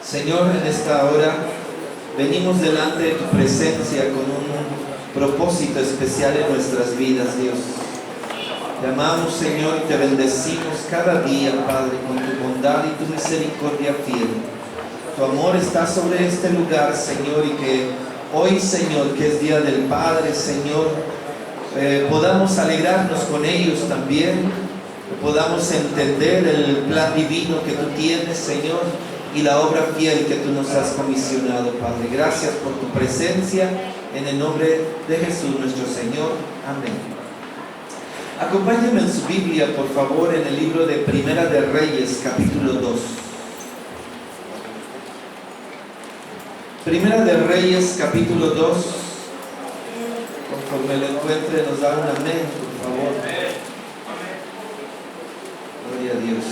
Señor, en esta hora venimos delante de tu presencia con un propósito especial en nuestras vidas, Dios. Te amamos, Señor, y te bendecimos cada día, Padre, con tu bondad y tu misericordia fiel. Tu amor está sobre este lugar, Señor, y que hoy, Señor, que es Día del Padre, Señor, podamos alegrarnos con ellos también, podamos entender el plan divino que tú tienes, Señor, y la obra fiel que tú nos has comisionado, Padre. Gracias por tu presencia, en el nombre de Jesús nuestro Señor. Amén. Acompáñenme en su Biblia, por favor, en el libro de Primera de Reyes, capítulo 2. Primera de Reyes, capítulo 2. Conforme lo encuentre, nos da un amén, por favor. Gloria a Dios.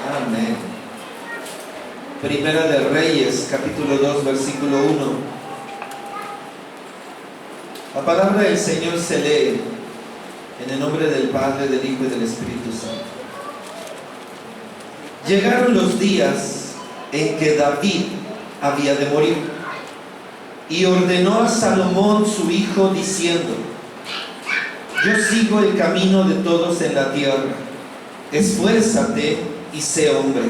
Amén. Primera de Reyes, capítulo 2, versículo 1. La palabra del Señor se lee en el nombre del Padre, del Hijo y del Espíritu Santo. Llegaron los días en que David había de morir, y ordenó a Salomón su hijo diciendo: yo sigo el camino de todos en la tierra, esfuérzate y sé hombre,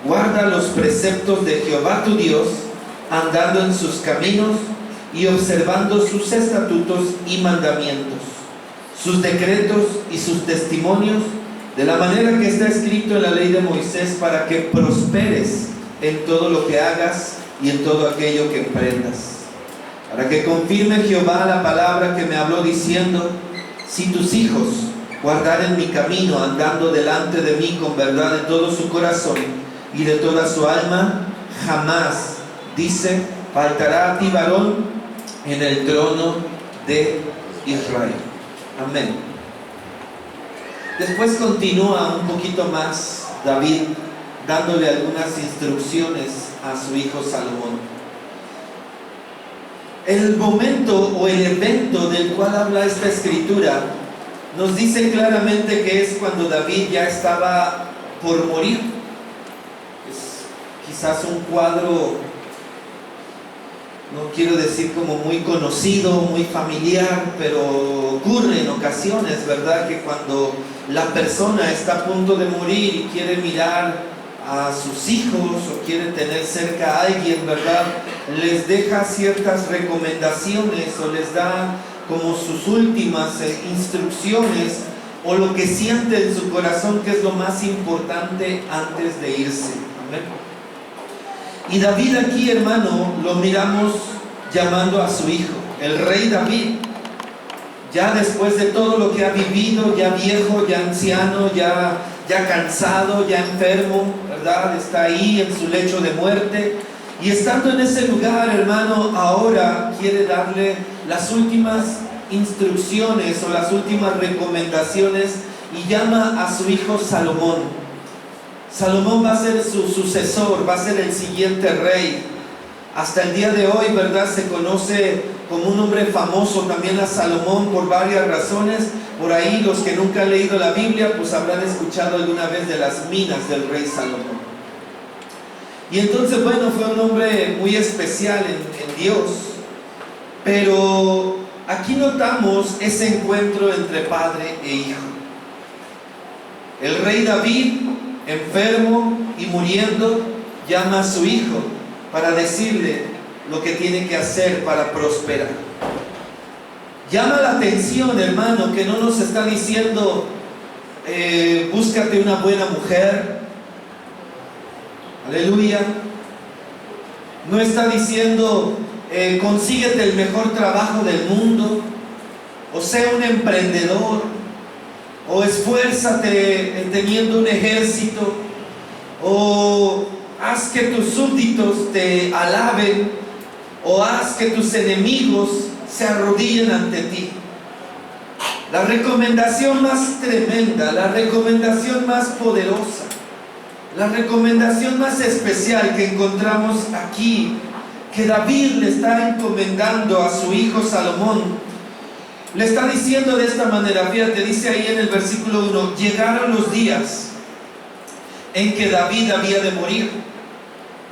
guarda los preceptos de Jehová tu Dios, andando en sus caminos y observando sus estatutos y mandamientos, sus decretos y sus testimonios, de la manera que está escrito en la ley de Moisés, para que prosperes en todo lo que hagas y en todo aquello que emprendas. Para que confirme Jehová la palabra que me habló diciendo: si tus hijos guardaren mi camino, andando delante de mí con verdad de todo su corazón y de toda su alma, jamás, dice, faltará a ti varón en el trono de Israel. Amén. Después continúa un poquito más David dándole algunas instrucciones a su hijo Salomón. El momento o el evento del cual habla esta escritura nos dice claramente que es cuando David ya estaba por morir. Es quizás un cuadro, no quiero decir como muy conocido, muy familiar, pero ocurre en ocasiones, ¿verdad? Que cuando la persona está a punto de morir y quiere mirar a sus hijos o quiere tener cerca a alguien, ¿verdad?, les deja ciertas recomendaciones o les da como sus últimas instrucciones o lo que siente en su corazón que es lo más importante antes de irse. Amén. Y David aquí, hermano, lo miramos llamando a su hijo, el rey David, ya después de todo lo que ha vivido, ya viejo, ya anciano, ya cansado, ya enfermo, ¿verdad? Está ahí en su lecho de muerte, y estando en ese lugar, hermano, ahora quiere darle las últimas instrucciones o las últimas recomendaciones y llama a su hijo Salomón. Salomón va a ser su sucesor, va a ser el siguiente rey. Hasta el día de hoy, ¿verdad?, se conoce como un hombre famoso también a Salomón por varias razones. Por ahí los que nunca han leído la Biblia pues habrán escuchado alguna vez de las minas del rey Salomón. Y entonces, bueno, fue un hombre muy especial en Dios. Pero aquí notamos ese encuentro entre padre e hijo. El rey David, enfermo y muriendo, llama a su hijo para decirle lo que tiene que hacer para prosperar. Llama la atención, hermano, que no nos está diciendo búscate una buena mujer, aleluya. No está diciendo consíguete el mejor trabajo del mundo, o sea un emprendedor, o esfuérzate teniendo un ejército, o haz que tus súbditos te alaben, o haz que tus enemigos se arrodillen ante ti. La recomendación más tremenda, la recomendación más poderosa, la recomendación más especial que encontramos aquí, que David le está encomendando a su hijo Salomón, le está diciendo de esta manera. Fíjate, dice ahí en el versículo 1: llegaron los días en que David había de morir,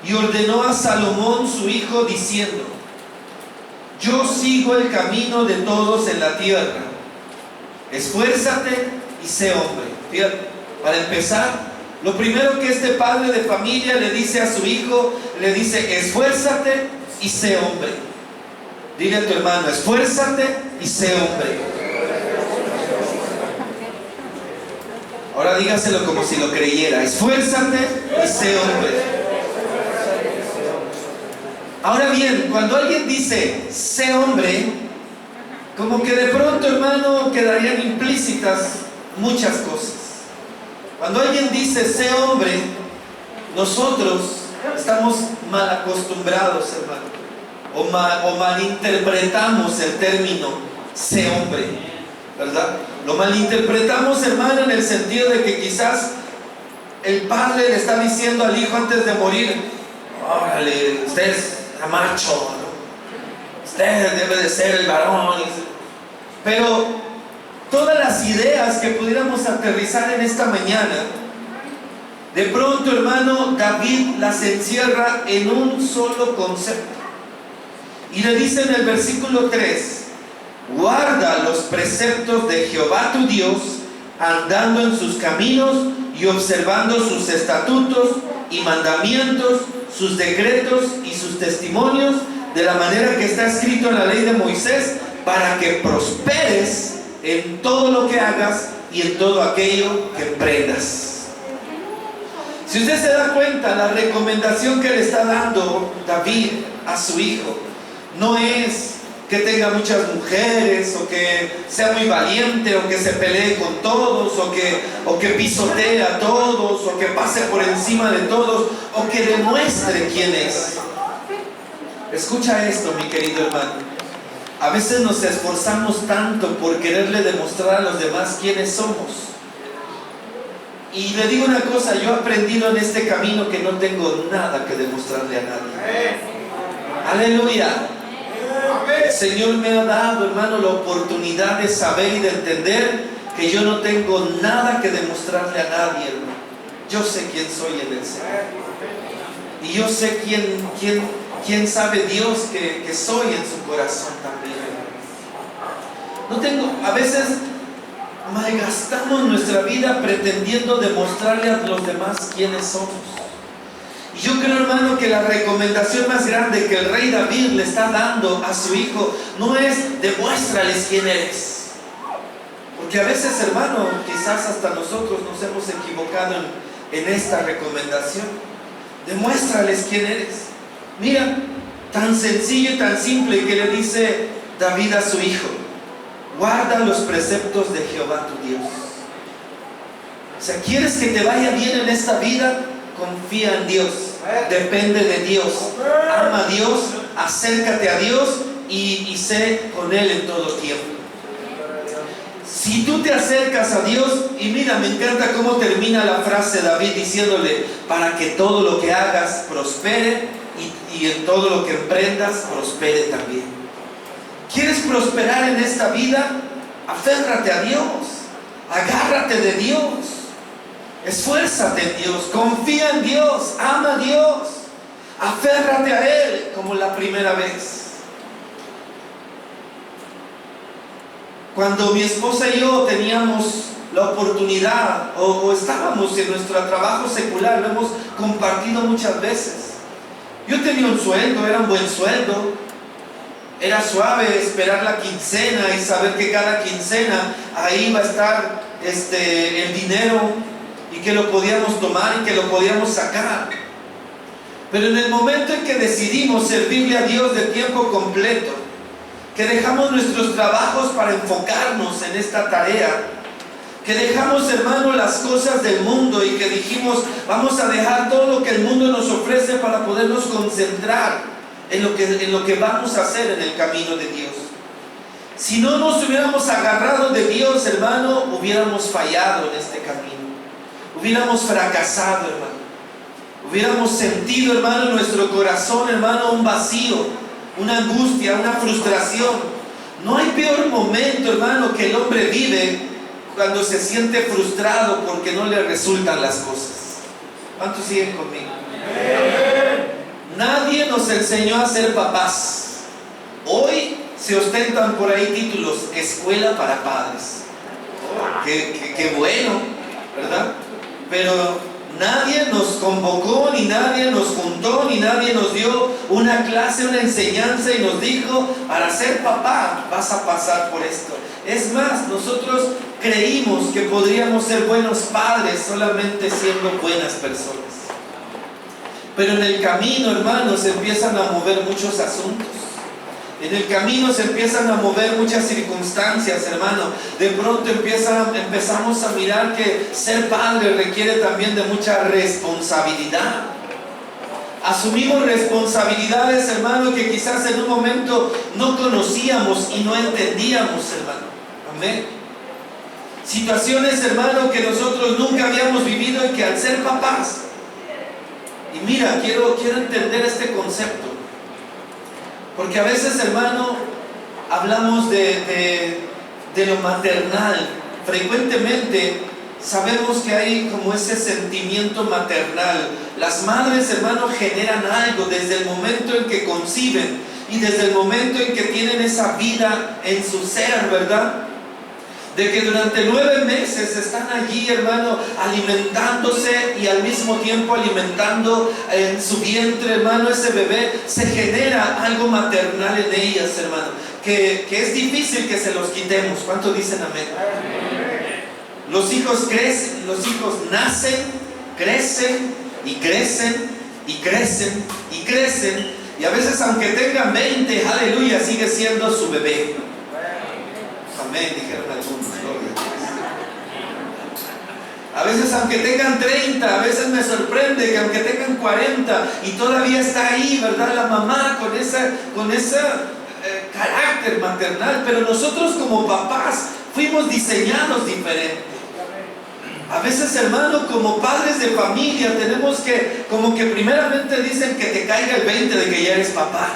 y ordenó a Salomón su hijo diciendo: yo sigo el camino de todos en la tierra, esfuérzate y sé hombre. Fíjate, para empezar, lo primero que este padre de familia le dice a su hijo, le dice: esfuérzate y sé hombre. Dile a tu hermano: esfuérzate y sé hombre. Ahora dígaselo como si lo creyera: esfuérzate y sé hombre. Ahora bien, cuando alguien dice sé hombre, como que de pronto, hermano, quedarían implícitas muchas cosas. Cuando alguien dice sé hombre, nosotros estamos mal acostumbrados, hermano, o malinterpretamos el término sé hombre, ¿verdad? Lo malinterpretamos, hermano, en el sentido de que quizás el padre le está diciendo al hijo antes de morir: órale, usted es macho, ¿no? Usted debe de ser el varón. Pero todas las ideas que pudiéramos aterrizar en esta mañana, de pronto, hermano, David las encierra en un solo concepto. Y le dice en el versículo 3: guarda los preceptos de Jehová tu Dios, andando en sus caminos y observando sus estatutos y mandamientos, sus decretos y sus testimonios, de la manera que está escrito en la ley de Moisés, para que prosperes en todo lo que hagas y en todo aquello que emprendas. Si usted se da cuenta, la recomendación que le está dando David a su hijo no es que tenga muchas mujeres, o que sea muy valiente, o que se pelee con todos, o que pisotee a todos, o que pase por encima de todos, o que demuestre quién es. Escucha esto, mi querido hermano. A veces nos esforzamos tanto por quererle demostrar a los demás quiénes somos. Y le digo una cosa: yo he aprendido en este camino que no tengo nada que demostrarle a nadie. Aleluya. El Señor me ha dado, hermano, la oportunidad de saber y de entender que yo no tengo nada que demostrarle a nadie, hermano. Yo sé quién soy en el Señor. Y yo sé quién sabe Dios que soy en su corazón también. No tengo, a veces malgastamos nuestra vida pretendiendo demostrarle a los demás quiénes somos. Y yo creo, hermano, que la recomendación más grande que el rey David le está dando a su hijo no es demuéstrales quién eres. Porque a veces, hermano, quizás hasta nosotros nos hemos equivocado en esta recomendación. Demuéstrales quién eres. Mira, tan sencillo y tan simple que le dice David a su hijo: guarda los preceptos de Jehová tu Dios. O sea, ¿quieres que te vaya bien en esta vida? Confía en Dios, depende de Dios, ama a Dios, acércate a Dios y sé con Él en todo tiempo. Si tú te acercas a Dios, y mira, me encanta cómo termina la frase David diciéndole: para que todo lo que hagas prospere, y en todo lo que emprendas prospere también. ¿Quieres prosperar en esta vida? Aférrate a Dios, agárrate de Dios. Esfuérzate en Dios, confía en Dios, ama a Dios, aférrate a Él como la primera vez. Cuando mi esposa y yo teníamos la oportunidad, o estábamos en nuestro trabajo secular, lo hemos compartido muchas veces. Yo tenía un sueldo, era un buen sueldo, era suave esperar la quincena y saber que cada quincena ahí va a estar el dinero, y que lo podíamos tomar y que lo podíamos sacar. Pero en el momento en que decidimos servirle a Dios de tiempo completo, que dejamos nuestros trabajos para enfocarnos en esta tarea, que dejamos, hermano, las cosas del mundo, y que dijimos: vamos a dejar todo lo que el mundo nos ofrece para podernos concentrar en lo que vamos a hacer en el camino de Dios. Si no nos hubiéramos agarrado de Dios, hermano, hubiéramos fallado en este camino. Hubiéramos fracasado, hermano. Hubiéramos sentido, hermano, en nuestro corazón, hermano, un vacío, una angustia, una frustración. No hay peor momento, hermano, que el hombre vive cuando se siente frustrado porque no le resultan las cosas. ¿Cuántos siguen conmigo? Nadie nos enseñó a ser papás. Hoy se ostentan por ahí títulos, escuela para padres. Qué bueno, ¿verdad? Pero nadie nos convocó, ni nadie nos juntó, ni nadie nos dio una clase, una enseñanza y nos dijo, para ser papá vas a pasar por esto. Es más, nosotros creímos que podríamos ser buenos padres solamente siendo buenas personas. Pero en el camino, hermanos, se empiezan a mover muchos asuntos. En el camino se empiezan a mover muchas circunstancias, hermano. De pronto empezamos a mirar que ser padre requiere también de mucha responsabilidad. Asumimos responsabilidades, hermano, que quizás en un momento no conocíamos y no entendíamos, hermano. Amén. Situaciones, hermano, que nosotros nunca habíamos vivido y que al ser papás. Y mira, quiero entender este concepto. Porque a veces, hermano, hablamos de lo maternal. Frecuentemente sabemos que hay como ese sentimiento maternal. Las madres, hermano, generan algo desde el momento en que conciben y desde el momento en que tienen esa vida en su ser, ¿verdad? De que durante 9 meses están allí, hermano, alimentándose y al mismo tiempo alimentando en su vientre, hermano, ese bebé. Se genera algo maternal en ellas, hermano, que es difícil que se los quitemos. ¿Cuánto dicen amén? Los hijos crecen, los hijos nacen, crecen y crecen y crecen y crecen. Y a veces, aunque tengan 20, aleluya, sigue siendo su bebé. Amén, dijeron algunos. A veces, aunque tengan 30, a veces me sorprende que aunque tengan 40 y todavía está ahí, ¿verdad? La mamá con ese carácter maternal. Pero nosotros como papás fuimos diseñados diferente. A veces, hermano, como padres de familia tenemos que, como que primeramente dicen que te caiga el 20 de que ya eres papá.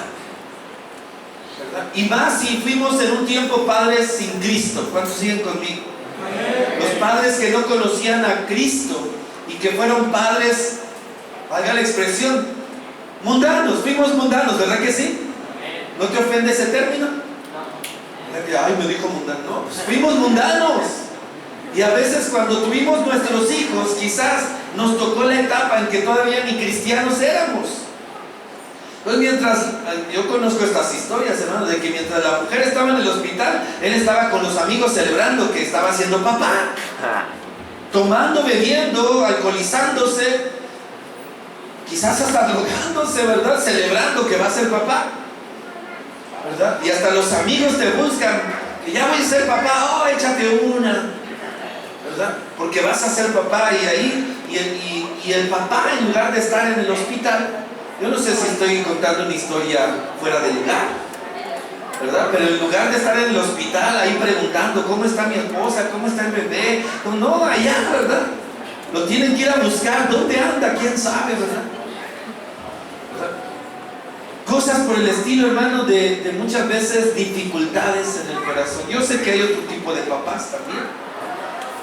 Y más si fuimos en un tiempo padres sin Cristo. ¿Cuántos siguen conmigo? Los padres que no conocían a Cristo y que fueron padres, valga la expresión, mundanos. Fuimos mundanos, ¿verdad que sí? ¿No te ofende ese término? Ay, me dijo mundano. No, pues fuimos mundanos. Y a veces cuando tuvimos nuestros hijos, quizás nos tocó la etapa en que todavía ni cristianos éramos. Pues yo conozco estas historias, hermano, de que mientras la mujer estaba en el hospital, él estaba con los amigos celebrando que estaba siendo papá, tomando, bebiendo, alcoholizándose, quizás hasta drogándose, ¿verdad? Celebrando que va a ser papá, ¿verdad? Y hasta los amigos te buscan, que ya voy a ser papá, oh, échate una, ¿verdad? Porque vas a ser papá. Y ahí, y el papá, en lugar de estar en el hospital, yo no sé si estoy contando una historia fuera de lugar, ¿verdad? Pero en lugar de estar en el hospital ahí preguntando cómo está mi esposa, cómo está el bebé, no, allá, ¿verdad? Lo tienen que ir a buscar, ¿dónde anda? ¿Quién sabe, verdad? Cosas por el estilo, hermano, de muchas veces dificultades en el corazón. Yo sé que hay otro tipo de papás también,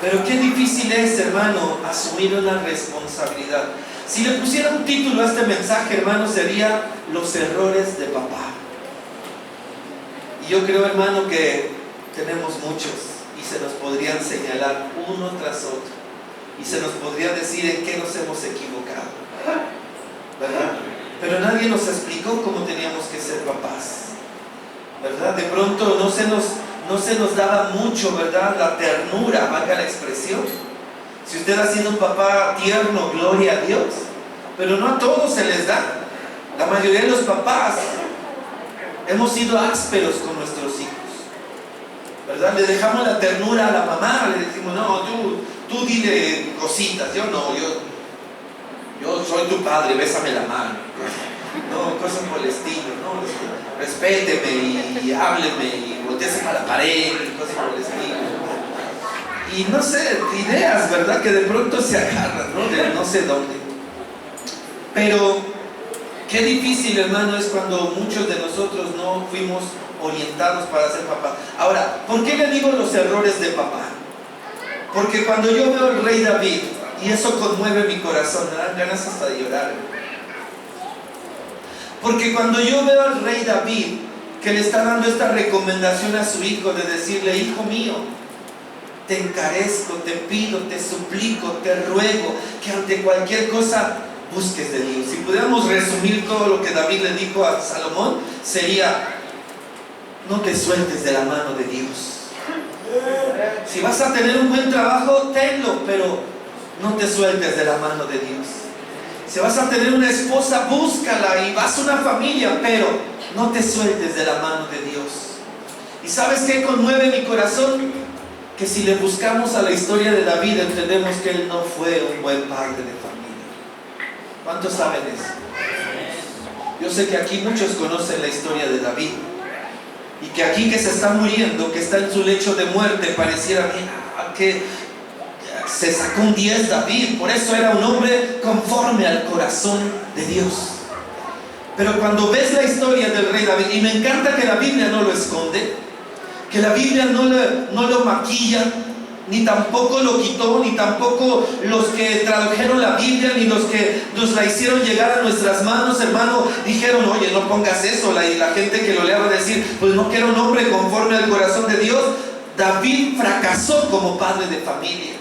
pero qué difícil es, hermano, asumir una responsabilidad. Si le pusiera un título a este mensaje, hermano, sería Los errores de papá. Y yo creo, hermano, que tenemos muchos y se nos podrían señalar uno tras otro y se nos podría decir en qué nos hemos equivocado, ¿verdad? Pero nadie nos explicó cómo teníamos que ser papás, ¿verdad? De pronto no se nos daba mucho, ¿verdad? La ternura, valga la expresión. Si usted ha sido un papá tierno, gloria a Dios, pero no a todos se les da. La mayoría de los papás hemos sido ásperos con nuestros hijos, ¿verdad? Le dejamos la ternura a la mamá, le decimos, no, tú dile cositas, yo soy tu padre, bésame la mano, no, cosas por el estilo, no, respéteme y hábleme y volteese para la pared, cosas por el estilo. Y no sé, ideas, ¿verdad? Que de pronto se agarran, ¿no? De no sé dónde. Pero qué difícil, hermano, es cuando muchos de nosotros no fuimos orientados para ser papá. Ahora, ¿por qué le digo los errores de papá? Porque cuando yo veo al rey David Y eso conmueve mi corazón, me dan ganas hasta de llorar. Porque cuando yo veo al rey David, que le está dando esta recomendación a su hijo, de decirle: hijo mío, te encarezco, te pido, te suplico, te ruego, que ante cualquier cosa busques de Dios. Si pudiéramos resumir todo lo que David le dijo a Salomón, sería: no te sueltes de la mano de Dios. Si vas a tener un buen trabajo, tenlo, pero no te sueltes de la mano de Dios. Si vas a tener una esposa, búscala, y vas a una familia, pero no te sueltes de la mano de Dios. ¿Y sabes qué conmueve mi corazón? Que si le buscamos a la historia de David, entendemos que él no fue un buen padre de familia. ¿Cuántos saben eso? Yo sé que aquí muchos conocen la historia de David, y que aquí, que se está muriendo, que está en su lecho de muerte, pareciera que se sacó un 10 David. Por eso era un hombre conforme al corazón de Dios. Pero cuando ves la historia del rey David, y me encanta que la Biblia no lo esconde, que la Biblia no lo maquilla, ni tampoco lo quitó, ni tampoco los que tradujeron la Biblia, ni los que nos la hicieron llegar a nuestras manos, hermano, dijeron: oye, no pongas eso. Y la gente que lo lea va a decir: pues no quiero un hombre conforme al corazón de Dios. David fracasó como padre de familia.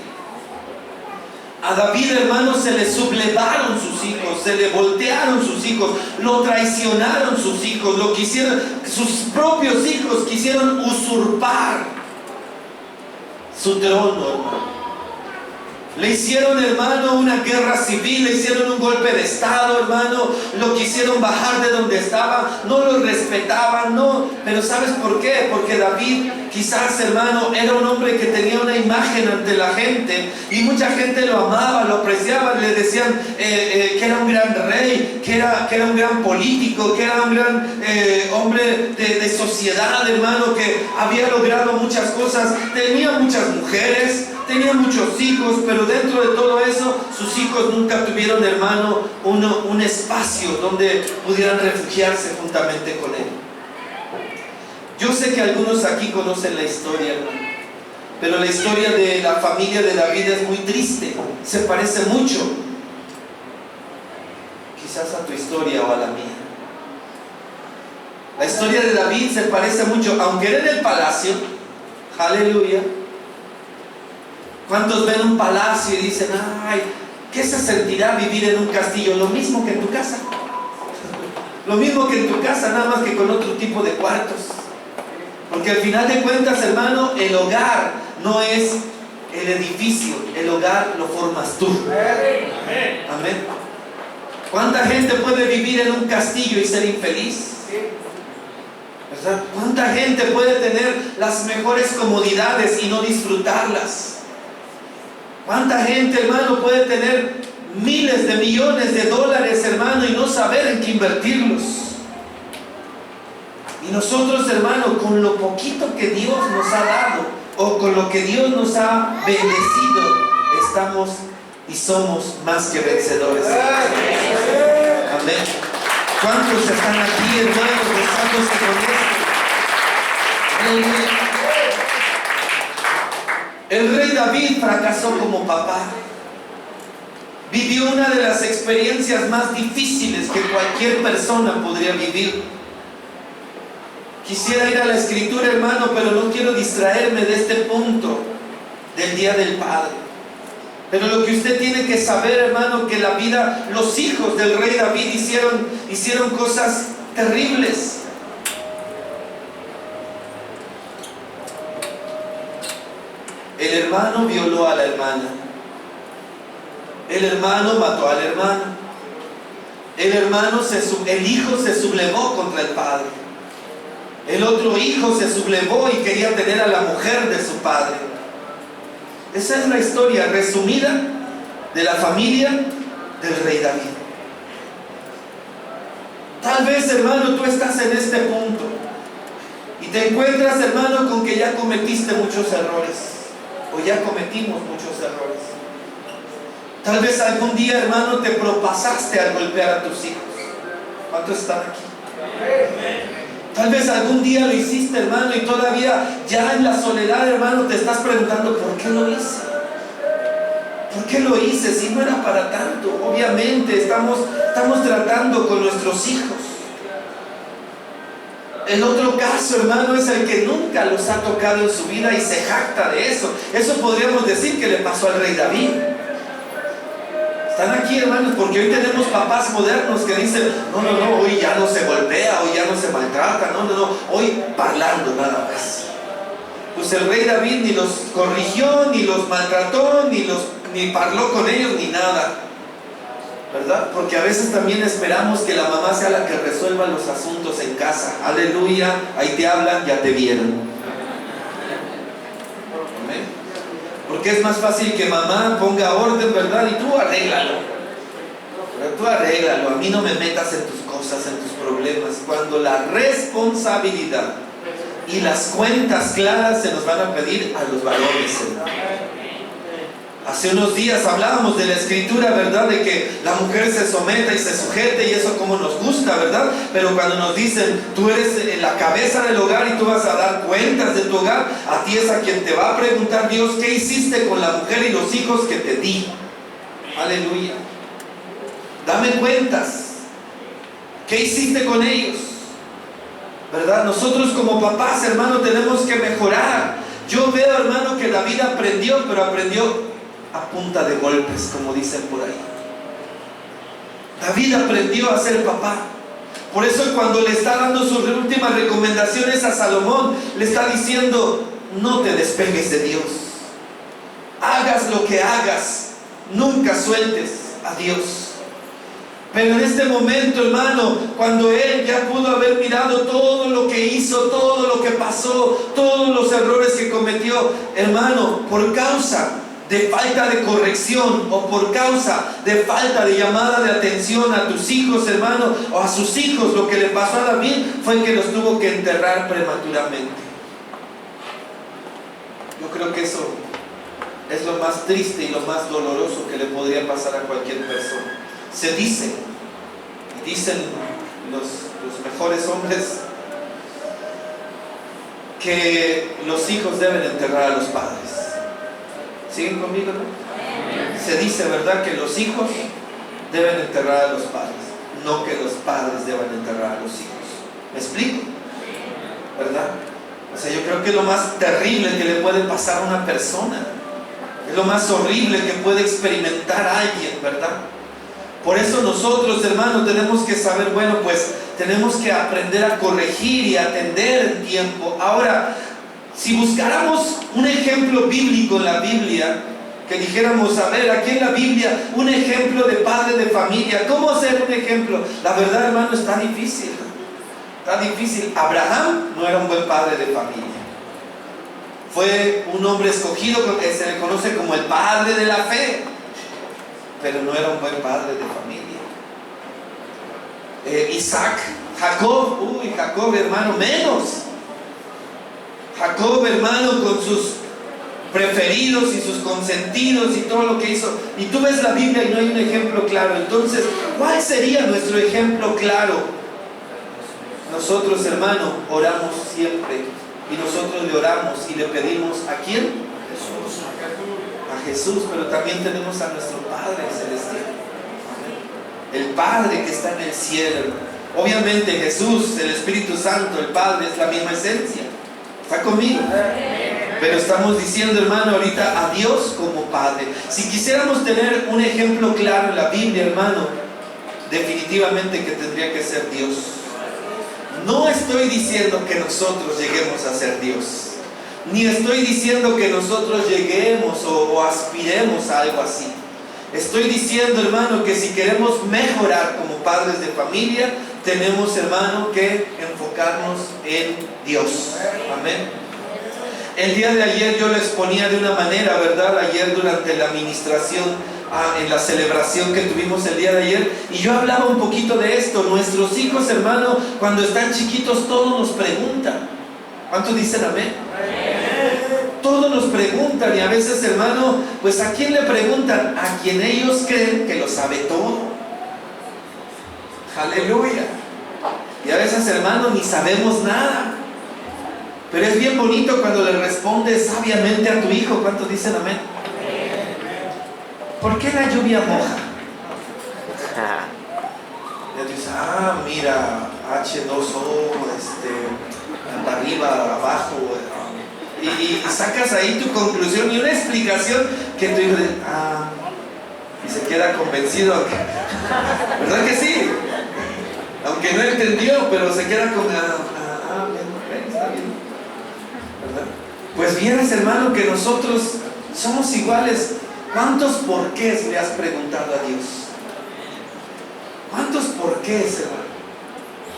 A David, hermano, se le sublevaron sus hijos, se le voltearon sus hijos, lo traicionaron sus hijos, lo quisieron, sus propios hijos quisieron usurpar su trono, hermano. Le hicieron, hermano, una guerra civil, le hicieron un golpe de estado, hermano, lo quisieron bajar de donde estaba, no lo respetaban, no. Pero ¿sabes por qué? Porque David, quizás, hermano, era un hombre que tenía una imagen ante la gente, y mucha gente lo amaba, lo apreciaba, le decían que era un gran rey, que era un gran político, que era un gran hombre de sociedad, hermano, que había logrado muchas cosas, tenía muchas mujeres, tenía muchos hijos, pero dentro de todo eso, sus hijos nunca tuvieron, hermano, un espacio donde pudieran refugiarse juntamente con él. Yo sé que algunos aquí conocen la historia, hermano, pero la historia de la familia de David es muy triste, se parece mucho, quizás a tu historia o a la mía. La historia de David se parece mucho, aunque era en el palacio, aleluya. ¿Cuántos ven un palacio y dicen: ay, ¿qué se sentirá vivir en un castillo? Lo mismo que en tu casa. Lo mismo que en tu casa, nada más que con otro tipo de cuartos. Porque al final de cuentas, hermano, el hogar no es el edificio, el hogar lo formas tú. Amén. ¿Cuánta gente puede vivir en un castillo y ser infeliz? ¿Verdad? ¿Cuánta gente puede tener las mejores comodidades y no disfrutarlas? ¿Cuánta gente, hermano, puede tener miles de millones de dólares, hermano, y no saber en qué invertirlos? Y nosotros, hermano, con lo poquito que Dios nos ha dado, o con lo que Dios nos ha bendecido, estamos y somos más que vencedores. Amén. ¿Cuántos están aquí, hermanos, gozándose con esto? Aleluya. El rey David fracasó como papá. Vivió una de las experiencias más difíciles que cualquier persona podría vivir. Quisiera ir a la escritura, hermano, pero no quiero distraerme de este punto del Día del Padre. Pero lo que usted tiene que saber, hermano, que la vida, los hijos del rey David hicieron cosas terribles. El hermano violó a la hermana. El hermano mató al hermano. El hijo se sublevó contra el padre. El otro hijo se sublevó y quería tener a la mujer de su padre. Esa es la historia resumida de la familia del rey David. Tal vez, hermano, tú estás en este punto y te encuentras, hermano, con que ya cometiste muchos errores. O ya cometimos muchos errores. Tal vez algún día, hermano, te propasaste al golpear a tus hijos. ¿Cuántos están aquí? Tal vez algún día lo hiciste, hermano, y todavía ya en la soledad, hermano, te estás preguntando: ¿por qué lo hice? ¿Por qué lo hice si no era para tanto? Obviamente estamos tratando con nuestros hijos. El otro caso, hermano, es el que nunca los ha tocado en su vida y se jacta de eso. Eso podríamos decir que le pasó al rey David. Están aquí, hermanos, porque hoy tenemos papás modernos que dicen, no, hoy ya no se golpea, hoy ya no se maltrata, no, hoy parlando nada más. Pues el rey David ni los corrigió, ni los maltrató, ni parló con ellos, ni nada, ¿verdad? Porque a veces también esperamos que la mamá sea la que resuelva los asuntos en casa. Aleluya, ahí te hablan, ya te vieron. Porque es más fácil que mamá ponga orden, ¿verdad? Y tú arréglalo. Tú arréglalo. A mí no me metas en tus cosas, en tus problemas. Cuando la responsabilidad y las cuentas claras se nos van a pedir a los varones, hermano. Hace unos días hablábamos de la escritura, ¿verdad? De que la mujer se someta y se sujete, y eso como nos gusta, ¿verdad? Pero cuando nos dicen, tú eres la cabeza del hogar y tú vas a dar cuentas de tu hogar, a ti es a quien te va a preguntar Dios, ¿qué hiciste con la mujer y los hijos que te di? Aleluya. Dame cuentas. ¿Qué hiciste con ellos? ¿Verdad? Nosotros como papás, hermano, tenemos que mejorar. Yo veo, hermano, que David aprendió, pero aprendió a punta de golpes, como dicen por ahí. David aprendió a ser papá. Por eso cuando le está dando sus últimas recomendaciones a Salomón, le está diciendo, no te despegues de Dios. Hagas lo que hagas, nunca sueltes a Dios. Pero en este momento, hermano, cuando él ya pudo haber mirado todo lo que hizo, todo lo que pasó, todos los errores que cometió, hermano, por causa de falta de corrección o por causa de falta de llamada de atención a tus hijos, hermano, o a sus hijos, lo que le pasó a David fue que los tuvo que enterrar prematuramente. Yo creo que eso es lo más triste y lo más doloroso que le podría pasar a cualquier persona. Se dice, y dicen los mejores hombres, que los hijos deben enterrar a los padres. ¿Siguen conmigo, no? Se dice, ¿verdad?, que los hijos deben enterrar a los padres, no que los padres deban enterrar a los hijos. ¿Me explico? ¿Verdad? O sea, yo creo que es lo más terrible que le puede pasar a una persona. Es lo más horrible que puede experimentar alguien, ¿verdad? Por eso nosotros, hermanos, tenemos que saber, bueno, pues tenemos que aprender a corregir y atender en tiempo. Ahora, si buscáramos un ejemplo bíblico en la Biblia, que dijéramos, a ver, aquí en la Biblia, un ejemplo de padre de familia, ¿cómo hacer un ejemplo? La verdad, hermano, está difícil. Está difícil. Abraham no era un buen padre de familia. Fue un hombre escogido, que se le conoce como el padre de la fe, pero no era un buen padre de familia. Isaac, Jacob, Jacob, hermano, menos. Jacob, hermano, con sus preferidos y sus consentidos y todo lo que hizo. Y tú ves la Biblia y no hay un ejemplo claro. Entonces, ¿cuál sería nuestro ejemplo claro? Nosotros, hermano, oramos siempre. Y nosotros le oramos y le pedimos, ¿a quién? Jesús. A Jesús, pero también tenemos a nuestro Padre Celestial. El Padre que está en el cielo. Obviamente Jesús, el Espíritu Santo, el Padre, es la misma esencia. ¿Está conmigo? Pero estamos diciendo, hermano, ahorita a Dios como Padre. Si quisiéramos tener un ejemplo claro en la Biblia, hermano, definitivamente que tendría que ser Dios. No estoy diciendo que nosotros lleguemos a ser Dios, ni estoy diciendo que nosotros lleguemos o aspiremos a algo así. Estoy diciendo, hermano, que si queremos mejorar como padres de familia, tenemos, hermano, que enfocarnos en Dios. Amén. El día de ayer yo les ponía de una manera, ¿verdad? Ayer durante la administración, en la celebración que tuvimos el día de ayer, y yo hablaba un poquito de esto. Nuestros hijos, hermano, cuando están chiquitos, todos nos preguntan. ¿Cuántos dicen amén? Todos nos preguntan, y a veces, hermano, pues ¿a quién le preguntan? A quien ellos creen que lo sabe todo. Aleluya. Y a veces, hermano, ni sabemos nada. Pero es bien bonito cuando le respondes sabiamente a tu hijo. ¿Cuántos dicen amén? ¿por qué la lluvia moja? Y dices, mira, H2O, arriba, abajo, y sacas ahí tu conclusión y una explicación que tu hijo dice, y se queda convencido, ¿verdad que sí? Aunque no entendió, pero se queda con, bien, está bien, ¿verdad? Pues vieras, hermano, que nosotros somos iguales. ¿Cuántos porqués le has preguntado a Dios? ¿Cuántos porqués, hermano?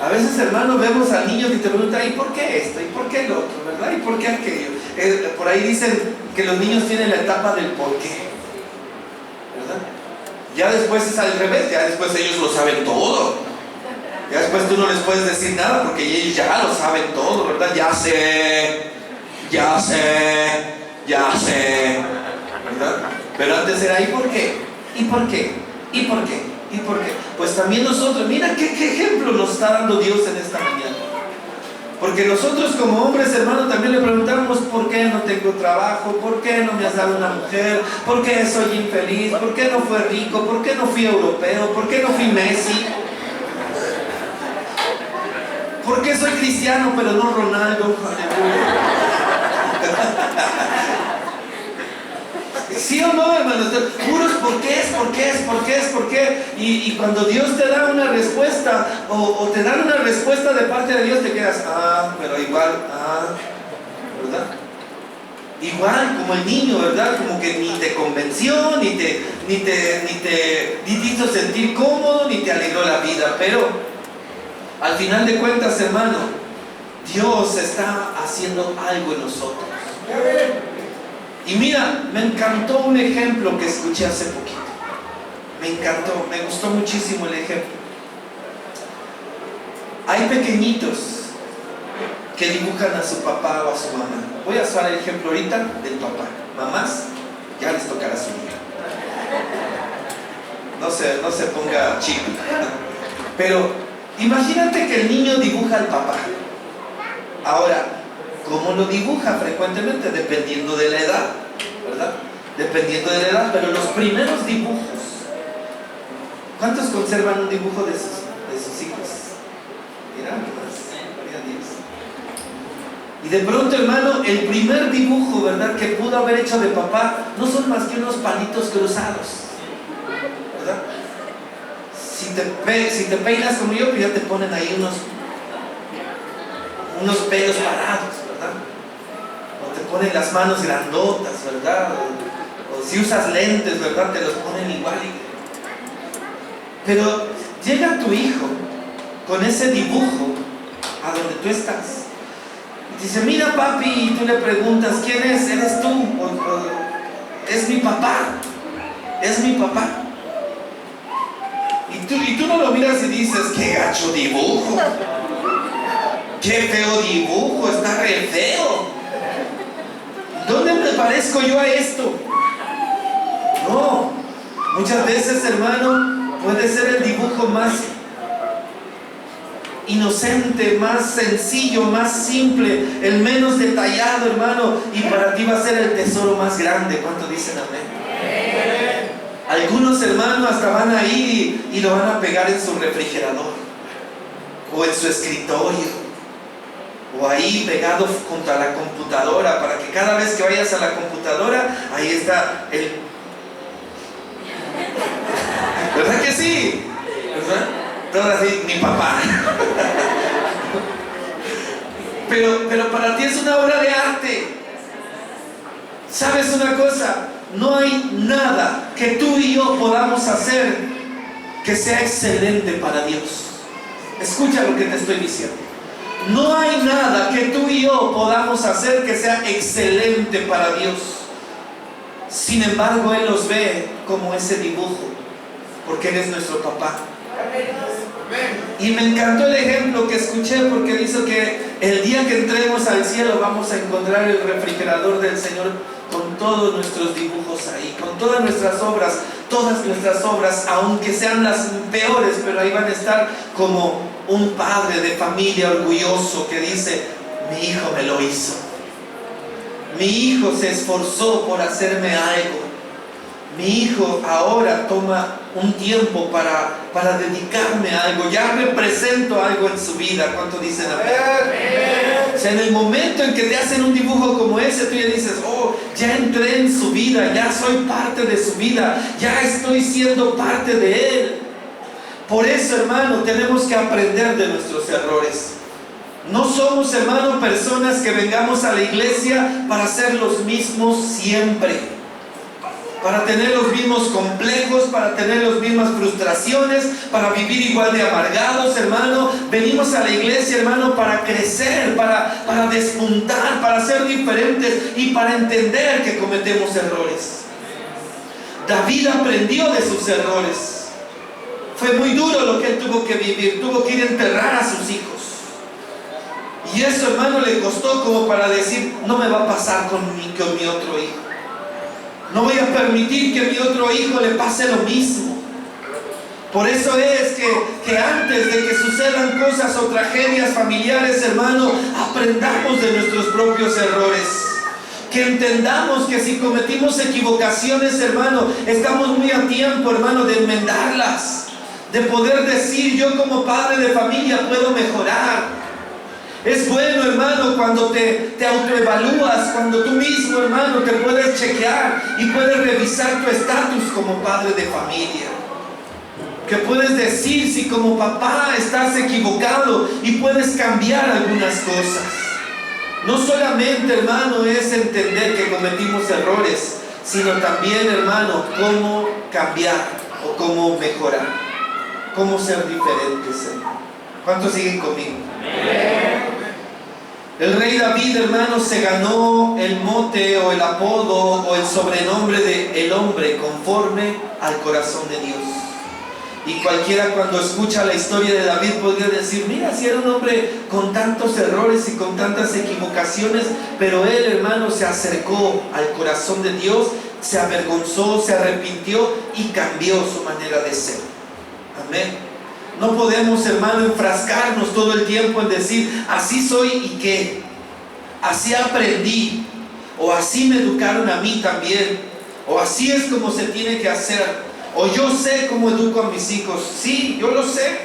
A veces, hermano, vemos a niños y te preguntan, ¿y por qué esto? ¿Y por qué el otro? ¿Verdad? ¿Y por qué aquello? Por ahí dicen que los niños tienen la etapa del porqué, ¿verdad? Ya después es al revés, ya después ellos lo saben todo. Ya después tú no les puedes decir nada porque ellos ya lo saben todo, ¿verdad? Ya sé, ¿verdad? Pero antes era, ¿y por qué? ¿Y por qué? ¿Y por qué? ¿Y por qué? Pues también nosotros, mira qué ejemplo nos está dando Dios en esta mañana. Porque nosotros como hombres, hermano, también le preguntamos, ¿por qué no tengo trabajo? ¿Por qué no me has dado una mujer? ¿Por qué soy infeliz? ¿Por qué no fui rico? ¿Por qué no fui europeo? ¿Por qué no fui Messi? ¿Por qué soy cristiano pero no Ronaldo? ¿Sí o no, hermanos? Puros por qué. Y cuando Dios te da una respuesta, o te dan una respuesta de parte de Dios, te quedas, pero igual, ¿verdad? Igual como el niño, ¿verdad? Como que ni te convenció, ni te hizo sentir cómodo, ni te alegró la vida. Pero al final de cuentas, hermano, Dios está haciendo algo en nosotros. Y mira, me encantó un ejemplo que escuché hace poquito. Me encantó, me gustó muchísimo el ejemplo. Hay pequeñitos que dibujan a su papá o a su mamá. Voy a usar el ejemplo ahorita del papá. Mamás, ya les tocará su hija. No se ponga chico. Pero imagínate que el niño dibuja al papá. Ahora, ¿cómo lo dibuja? Frecuentemente, dependiendo de la edad, ¿verdad? Dependiendo de la edad, pero los primeros dibujos, ¿cuántos conservan un dibujo de sus hijos? Mira, Dios. Y de pronto, hermano, el primer dibujo, ¿verdad?, que pudo haber hecho de papá, no son más que unos palitos cruzados, ¿verdad? Si te peinas como yo, pues ya te ponen ahí unos pelos parados, ¿verdad? O te ponen las manos grandotas, ¿verdad? O si usas lentes, ¿verdad? Te los ponen igual. Pero llega tu hijo con ese dibujo a donde tú estás y dice, mira papi, y tú le preguntas, ¿quién es? ¿Eres tú? Es mi papá. Es mi papá. Y tú no lo miras y dices, qué gacho dibujo. ¡Qué feo dibujo! ¡Está re feo! ¿Dónde me parezco yo a esto? No. Muchas veces, hermano, puede ser el dibujo más inocente, más sencillo, más simple, el menos detallado, hermano, y para ti va a ser el tesoro más grande. ¿Cuánto dicen amén? Algunos, hermanos, hasta van a ir y lo van a pegar en su refrigerador o en su escritorio, o ahí pegado junto a la computadora, para que cada vez que vayas a la computadora, ahí está el... ¿Verdad que sí? ¿Verdad? Todo así, mi papá. Pero para ti es una obra de arte. ¿Sabes una cosa? No hay nada que tú y yo podamos hacer que sea excelente para Dios. Escucha lo que te estoy diciendo. No hay nada que tú y yo podamos hacer que sea excelente para Dios. Sin embargo, Él los ve como ese dibujo, porque Él es nuestro papá. Y me encantó el ejemplo que escuché, porque dice que el día que entremos al cielo vamos a encontrar el refrigerador del Señor con todos nuestros dibujos ahí, con todas nuestras obras, aunque sean las peores, pero ahí van a estar como un padre de familia orgulloso que dice, mi hijo me lo hizo, mi hijo se esforzó por hacerme algo. mi hijo ahora toma un tiempo para dedicarme a algo, ya represento algo en su vida. ¿Cuánto dicen amén? O sea, en el momento en que te hacen un dibujo como ese, tú ya dices, oh, ya entré en su vida, ya soy parte de su vida, ya estoy siendo parte de él. Por eso, hermano, tenemos que aprender de nuestros errores. No somos, hermano, personas que vengamos a la iglesia para ser los mismos siempre, para tener los mismos complejos, para tener las mismas frustraciones, para vivir igual de amargados, hermano. Venimos a la iglesia, hermano, para crecer, para despuntar, para ser diferentes y para entender que cometemos errores. David aprendió de sus errores. Fue muy duro lo que él tuvo que vivir. Tuvo que ir a enterrar a sus hijos. Y eso, hermano, le costó como para decir, no me va a pasar con mi otro hijo. No voy a permitir que a mi otro hijo le pase lo mismo. Por eso es que antes de que sucedan cosas o tragedias familiares, hermano, aprendamos de nuestros propios errores. Que entendamos que si cometimos equivocaciones, hermano, estamos muy a tiempo, hermano, de enmendarlas. De poder decir, yo como padre de familia puedo mejorar. Es bueno, hermano, cuando te autoevalúas, cuando tú mismo, hermano, te puedes chequear y puedes revisar tu estatus como padre de familia. Que puedes decir si como papá estás equivocado y puedes cambiar algunas cosas. No solamente, hermano, es entender que cometimos errores, sino también, hermano, cómo cambiar o cómo mejorar, cómo ser diferentes, hermano. ¿Cuántos siguen conmigo? El rey David, hermano, se ganó el mote o el apodo o el sobrenombre de el hombre conforme al corazón de Dios. Y cualquiera cuando escucha la historia de David podría decir, mira, si era un hombre con tantos errores y con tantas equivocaciones, pero él, hermano, se acercó al corazón de Dios, se avergonzó, se arrepintió y cambió su manera de ser. Amén. No podemos, hermano, enfrascarnos todo el tiempo en decir, así soy y qué, así aprendí, o así me educaron a mí también, o así es como se tiene que hacer, o yo sé cómo educo a mis hijos. Sí, yo lo sé.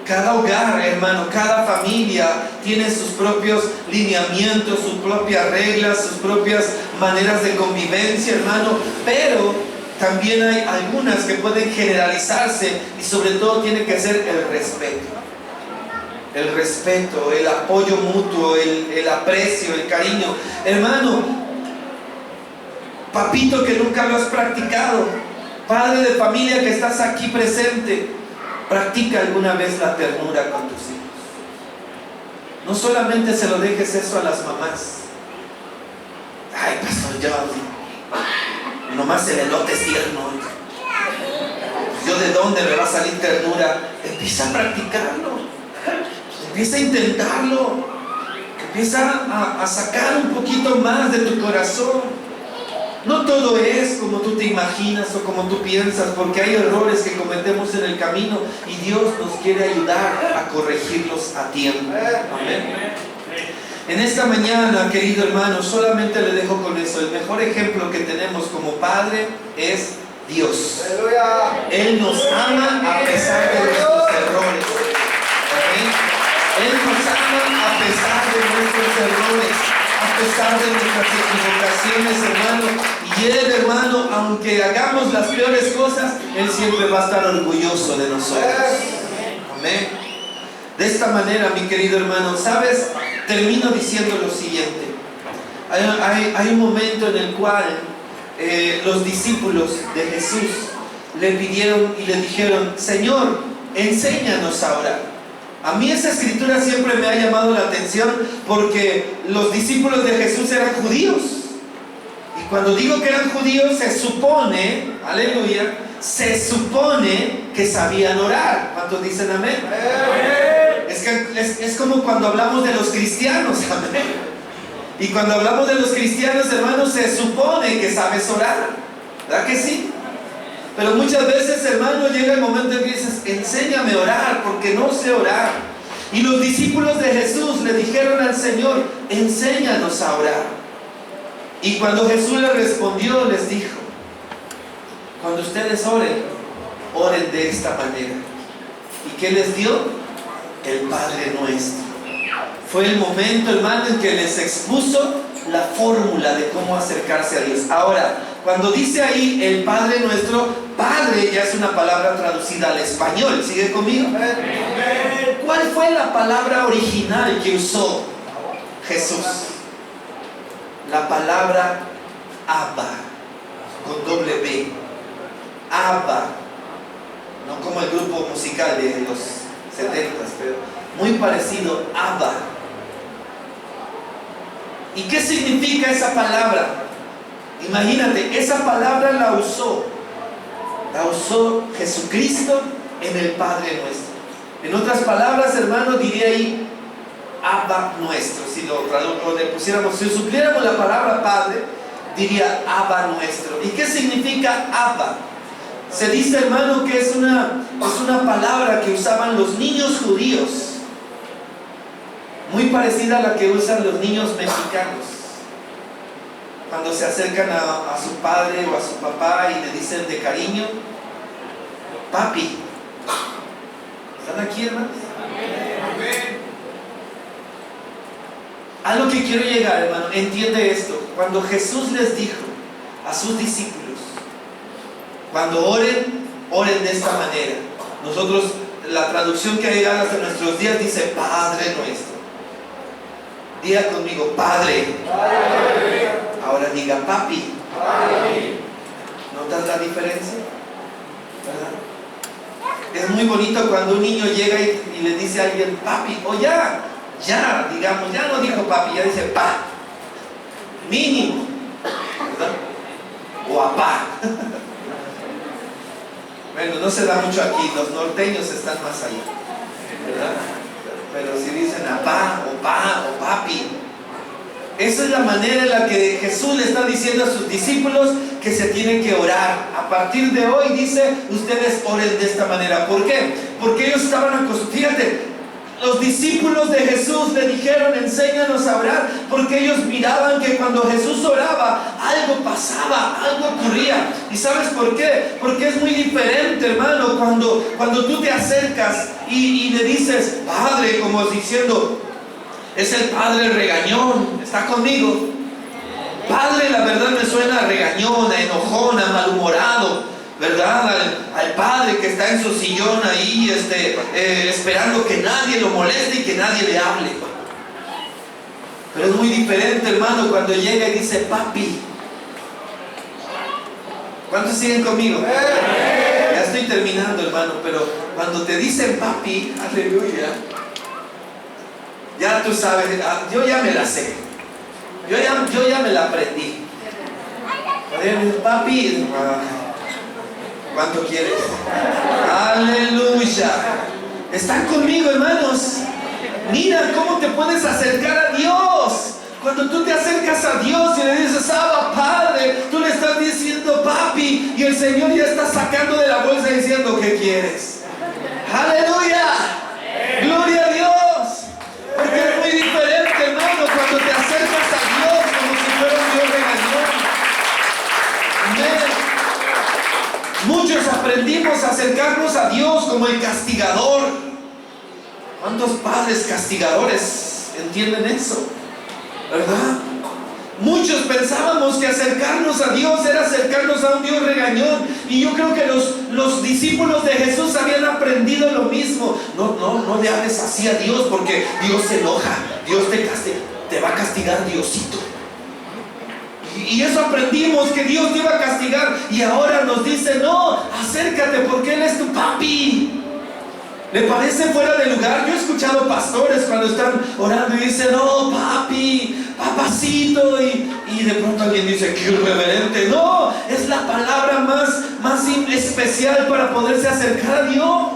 Cada hogar, hermano, cada familia tiene sus propios lineamientos, sus propias reglas, sus propias maneras de convivencia, hermano, pero también hay algunas que pueden generalizarse y sobre todo tiene que ser el respeto. El respeto, el apoyo mutuo, el aprecio, el cariño. Hermano, papito que nunca lo has practicado, padre de familia que estás aquí presente, practica alguna vez la ternura con tus hijos. No solamente se lo dejes eso a las mamás. Ay, pastor, yo nomás el elote es tierno. ¿Yo de dónde me va a salir ternura? Empieza a practicarlo. Empieza a intentarlo. Empieza a sacar un poquito más de tu corazón. No todo es como tú te imaginas o como tú piensas, porque hay errores que cometemos en el camino y Dios nos quiere ayudar a corregirlos a tiempo. Amén. En esta mañana, querido hermano, solamente le dejo con eso. El mejor ejemplo que tenemos como padre es Dios. Él nos ama a pesar de nuestros errores. ¿Okay? Él nos ama a pesar de nuestros errores, a pesar de nuestras equivocaciones, hermano. Y Él, hermano, aunque hagamos las peores cosas, Él siempre va a estar orgulloso de nosotros. Amén. De esta manera, mi querido hermano, ¿sabes? Termino diciendo lo siguiente. Hay un momento en el cual los discípulos de Jesús le pidieron y le dijeron, Señor, enséñanos a orar. A mí esa escritura siempre me ha llamado la atención porque los discípulos de Jesús eran judíos. Y cuando digo que eran judíos, se supone, aleluya, se supone que sabían orar. ¿Cuántos dicen amén? Es como cuando hablamos de los cristianos, amén. Y cuando hablamos de los cristianos, hermanos, se supone que sabes orar, ¿verdad que sí? Pero muchas veces, hermano, llega el momento en que dices, enséñame a orar, porque no sé orar. Y los discípulos de Jesús le dijeron al Señor, enséñanos a orar. Y cuando Jesús les respondió, les dijo, cuando ustedes oren, oren de esta manera. ¿Y qué les dio? El Padre Nuestro. Fue el momento, hermano, en que les expuso la fórmula de cómo acercarse a Dios. Ahora, cuando dice ahí el Padre Nuestro, Padre ya es una palabra traducida al español. ¿Sigue conmigo? ¿Cuál fue la palabra original que usó Jesús? La palabra Abba, con doble B. Abba, no como el grupo musical de los 70s, pero muy parecido, Abba. ¿Y qué significa esa palabra? Imagínate, esa palabra la usó Jesucristo en el Padre Nuestro. En otras palabras, hermano, diría ahí Abba Nuestro. Si le pusiéramos, si supliéramos la palabra Padre, diría Abba Nuestro. ¿Y qué significa Abba? Se dice, hermano, que es una palabra que usaban los niños judíos, muy parecida a la que usan los niños mexicanos cuando se acercan a su padre o a su papá y le dicen de cariño, papi. ¿Están aquí, hermanos? A lo que quiero llegar, hermano, entiende esto. Cuando Jesús les dijo a sus discípulos, cuando oren, oren de esta manera. Nosotros, la traducción que ha llegado hasta nuestros días dice Padre Nuestro. Diga conmigo, Padre. Padre. Ahora diga papi. Papi. ¿Notas la diferencia? ¿Verdad? Es muy bonito cuando un niño llega y le dice a alguien papi, o ya, digamos, ya no dijo papi, ya dice pa, mínimo, ¿verdad? O apá. Bueno, no se da mucho aquí, los norteños están más allá, ¿verdad? Pero si dicen apá, o pa, o papi, esa es la manera en la que Jesús le está diciendo a sus discípulos que se tienen que orar. A partir de hoy, dice, ustedes oren de esta manera. ¿Por qué? Porque ellos estaban acostumbrados. Fíjate, los discípulos de Jesús le dijeron, enséñanos a orar, porque ellos miraban que cuando Jesús oraba, algo pasaba, algo ocurría. ¿Y sabes por qué? Porque es muy diferente, hermano, cuando tú te acercas y le dices, Padre, como diciendo, es el Padre regañón. ¿Está conmigo? Padre, la verdad me suena a regañón, a enojón, a malhumorado, ¿verdad? Al padre que está en su sillón ahí, esperando que nadie lo moleste y que nadie le hable. Pero es muy diferente, hermano, cuando llega y dice papi. ¿Cuántos siguen conmigo? Ya estoy terminando, hermano, pero cuando te dicen papi, aleluya, ya tú sabes, yo ya me la sé, yo ya me la aprendí. Papi, ¿cuánto quieres? Aleluya. ¿Están conmigo, hermanos? Mira cómo te puedes acercar a Dios. Cuando tú te acercas a Dios y le dices, Abba, Padre, tú le estás diciendo papi, y el Señor ya está sacando de la bolsa diciendo, ¿qué quieres? Aleluya. Gloria a Dios. Porque es muy diferente, hermano, cuando te acercas a Dios como si fuera un Dios regañón. Muchos aprendimos a acercarnos a Dios como el castigador. ¿Cuántos padres castigadores entienden eso? ¿Verdad? Muchos pensábamos que acercarnos a Dios era acercarnos a un Dios regañón. Y yo creo que los discípulos de Jesús habían aprendido lo mismo. No le hables así a Dios, porque Dios se enoja. Dios te castiga, te va a castigar Diosito. Y eso aprendimos, que Dios te iba a castigar. Y ahora nos dice, no, acércate porque Él es tu papi. ¿Le parece fuera de lugar? Yo he escuchado pastores cuando están orando y dicen, no, papi, papacito, y de pronto alguien dice, qué irreverente. No, es la palabra más especial para poderse acercar a Dios.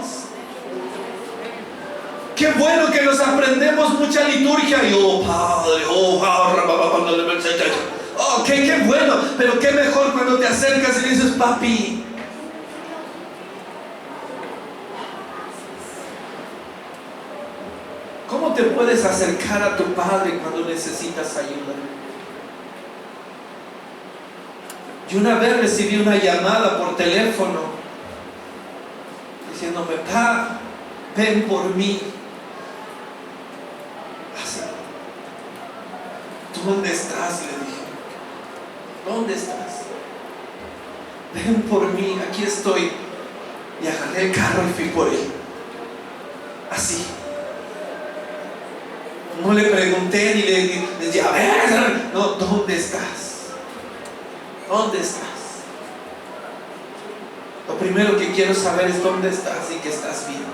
Qué bueno que nos aprendemos mucha liturgia y Padre, qué bueno, pero qué mejor cuando te acercas y dices, papi. ¿Cómo te puedes acercar a tu Padre cuando necesitas ayuda? Y una vez recibí una llamada por teléfono diciéndome: Pa, ven por mí. Así. ¿Dónde estás? Le dije. ¿Dónde estás? Ven por mí, aquí estoy. Y agarré el carro y fui por él. Así. No le pregunté ni le dije: a ver, no, ¿dónde estás? ¿Dónde estás? Lo primero que quiero saber es dónde estás y que estás bien.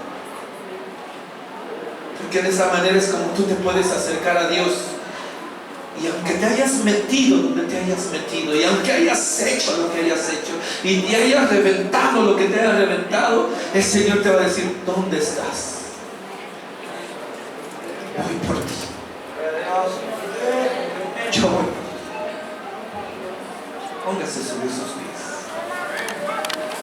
Porque de esa manera es como tú te puedes acercar a Dios. Y aunque te hayas metido donde te hayas metido, y aunque hayas hecho lo que hayas hecho, y te hayas reventado lo que te hayas reventado, el Señor te va a decir: ¿dónde estás?